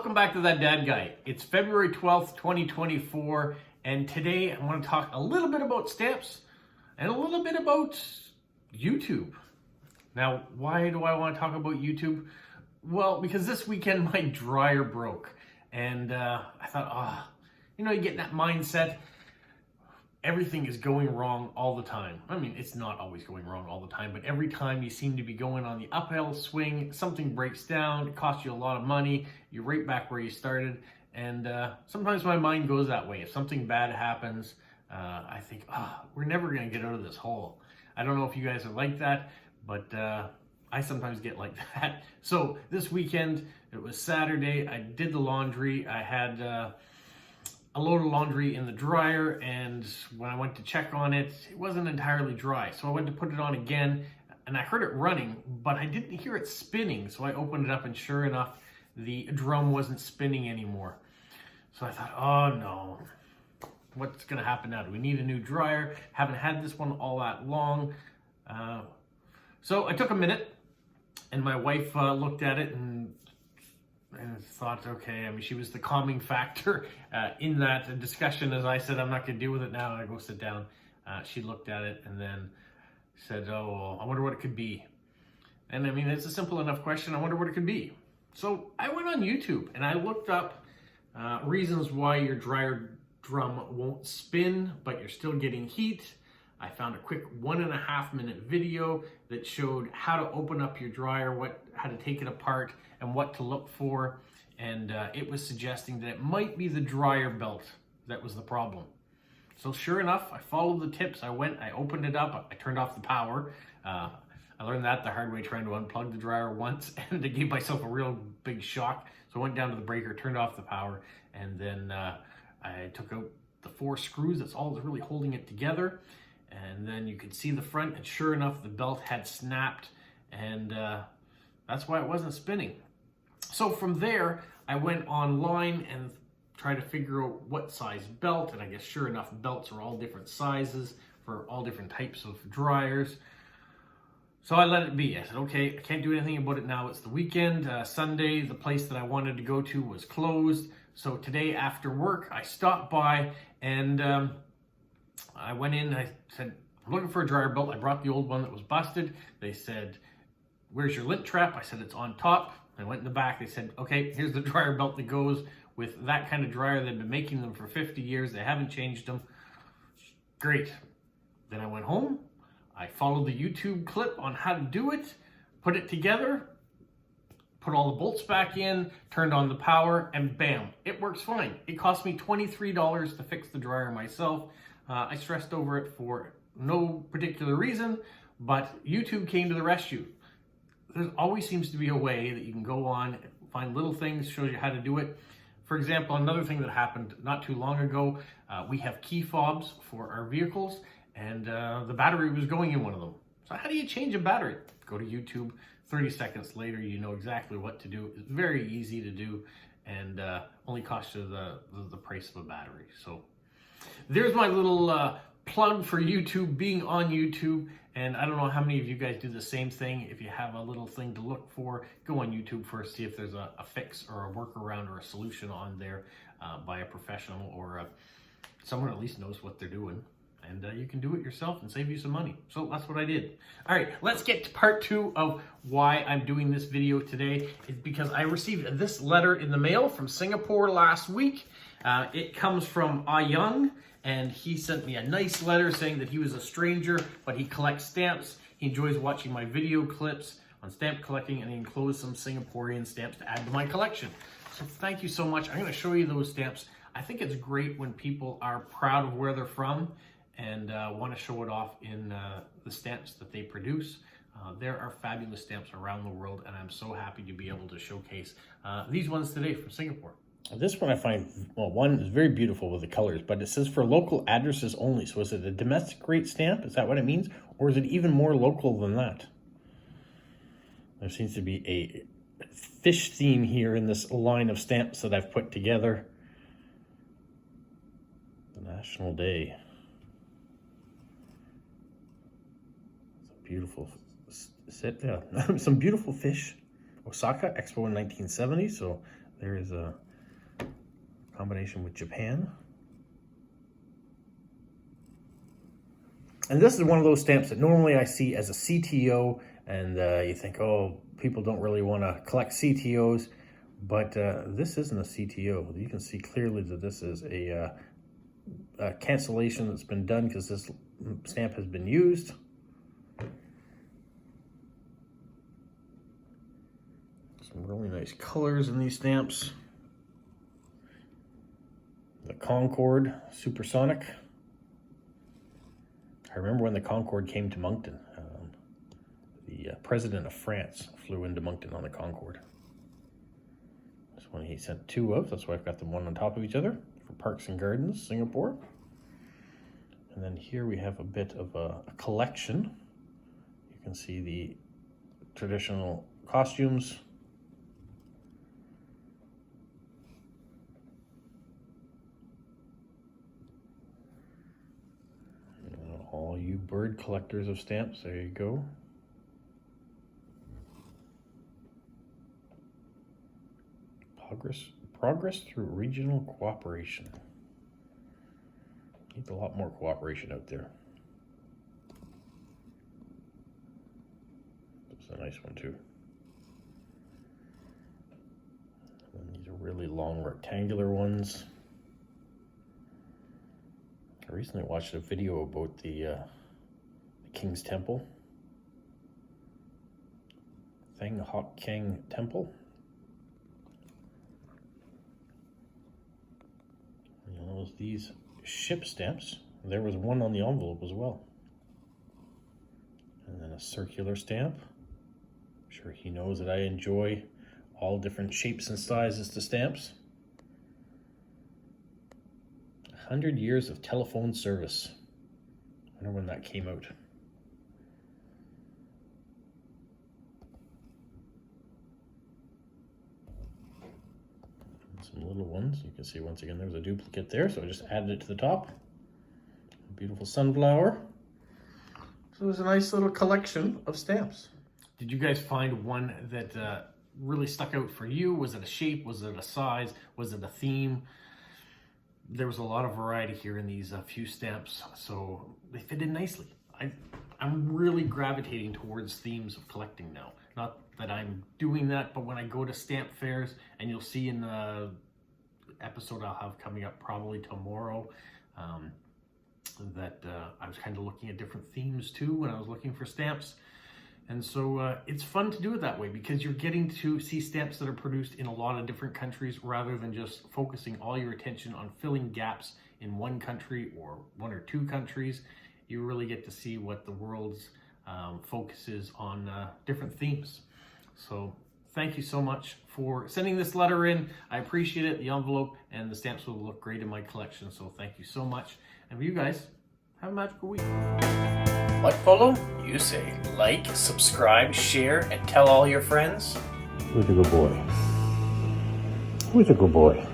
welcome back to That Dad Guy. It's February 12th, 2024, and today I want to talk a little bit about stamps and a little bit about YouTube. Now, why do I want to talk about YouTube? Well, because this weekend my dryer broke, and I thought, you get in that mindset, everything is going wrong all the time. I mean, it's not always going wrong all the time, but every time you seem to be going on the uphill swing, something breaks down, it costs you a lot of money, you're right back where you started, and sometimes my mind goes that way. If something bad happens, I think, we're never going to get out of this hole. I don't know if you guys are like that, but I sometimes get like that. So this weekend, it was Saturday, I did the laundry, I had a load of laundry in the dryer, and when I went to check on it, it wasn't entirely dry. So I went to put it on again, and I heard it running, but I didn't hear it spinning. So I opened it up, and sure enough, the drum wasn't spinning anymore. So I thought, oh no, what's gonna happen now? Do we need a new dryer? Haven't had this one all that long. So I took a minute, and my wife looked at it and thought, okay, I mean, she was the calming factor in that discussion. As I said, I'm not going to deal with it now, and I go sit down. She looked at it and then said, oh, I wonder what it could be. And I mean, it's a simple enough question. I wonder what it could be. So I went on YouTube and I looked up reasons why your dryer drum won't spin, but you're still getting heat. I found a quick 1.5 minute video that showed how to open up your dryer, how to take it apart, and what to look for. And it was suggesting that it might be the dryer belt that was the problem. So sure enough, I followed the tips. I opened it up, I turned off the power. I learned that the hard way trying to unplug the dryer once, and it gave myself a real big shock. So I went down to the breaker, turned off the power, and then I took out the 4 screws. That's all that's really holding it together. And then you could see the front, and sure enough, the belt had snapped, and that's why it wasn't spinning. So from there, I went online and tried to figure out what size belt, and I guess sure enough, belts are all different sizes for all different types of dryers. So I let it be. I said, okay, I can't do anything about it now. It's the weekend. Sunday, the place that I wanted to go to was closed. So today after work, I stopped by, and I went in, I said, I'm looking for a dryer belt. I brought the old one that was busted. They said, where's your lint trap? I said, it's on top. I went in the back. They said, okay, here's the dryer belt that goes with that kind of dryer. They've been making them for 50 years. They haven't changed them. Great. Then I went home. I followed the YouTube clip on how to do it, put it together, put all the bolts back in, turned on the power, and bam, it works fine. It cost me $23 to fix the dryer myself. I stressed over it for no particular reason, but YouTube came to the rescue. There always seems to be a way that you can go on, find little things, shows you how to do it. For example, another thing that happened not too long ago, we have key fobs for our vehicles, and the battery was going in one of them. So how do you change a battery? Go to YouTube, 30 seconds later, you know exactly what to do. It's very easy to do, and only costs you the price of a battery. So there's my little plug for YouTube, being on YouTube. And I don't know how many of you guys do the same thing. If you have a little thing to look for, go on YouTube first, see if there's a fix or a workaround or a solution on there by a professional or someone at least knows what they're doing. And you can do it yourself and save you some money. So that's what I did. All right, let's get to part 2 of why I'm doing this video today. It's because I received this letter in the mail from Singapore last week. It comes from Young, and he sent me a nice letter saying that he was a stranger, but he collects stamps. He enjoys watching my video clips on stamp collecting, and he enclosed some Singaporean stamps to add to my collection. So thank you so much. I'm going to show you those stamps. I think it's great when people are proud of where they're from and want to show it off in the stamps that they produce. There are fabulous stamps around the world, and I'm so happy to be able to showcase these ones today from Singapore. This one I find, well, one is very beautiful with the colors, but it says for local addresses only. So is it a domestic rate stamp? Is that what it means? Or is it even more local than that? There seems to be a fish theme here in this line of stamps that I've put together. The National Day. It's a beautiful set. Yeah, some beautiful fish. Osaka Expo in 1970. So There is a combination with Japan. And this is one of those stamps that normally I see as a CTO, and you think, oh, people don't really want to collect CTOs, but this isn't a CTO. You can see clearly that this is a cancellation that's been done because this stamp has been used. Some really nice colors in these stamps. The Concorde Supersonic. I remember when the Concorde came to Moncton. The president of France flew into Moncton on the Concorde. This one he sent 2 of, that's why I've got them one on top of each other for Parks and Gardens, Singapore. And then here we have a bit of a collection. You can see the traditional costumes. All you bird collectors of stamps, there you go. Progress through regional cooperation. Need a lot more cooperation out there. That's a nice one too. And these are really long rectangular ones. I recently watched a video about the King's Temple. Thang Hok Keng Temple. You know, these ship stamps. There was one on the envelope as well. And then a circular stamp. I'm sure he knows that I enjoy all different shapes and sizes to stamps. 100 years of telephone service. I wonder when that came out. And some little ones. You can see once again there's a duplicate there, so I just added it to the top. A beautiful sunflower. So there's a nice little collection of stamps. Did you guys find one that really stuck out for you? Was it a shape? Was it a size? Was it a theme? There was a lot of variety here in these few stamps, so they fit in nicely. I'm really gravitating towards themes of collecting now. Not that I'm doing that, but when I go to stamp fairs, and you'll see in the episode I'll have coming up probably tomorrow, that I was kind of looking at different themes too when I was looking for stamps. And so it's fun to do it that way because you're getting to see stamps that are produced in a lot of different countries rather than just focusing all your attention on filling gaps in one country or 1 or 2 countries. You really get to see what the world's focus is on different themes. So thank you so much for sending this letter in. I appreciate it. The envelope and the stamps will look great in my collection. So thank you so much. And for you guys, have a magical week. What, Polo? You say like, subscribe, share, and tell all your friends. Who's a good boy? Who's a good boy?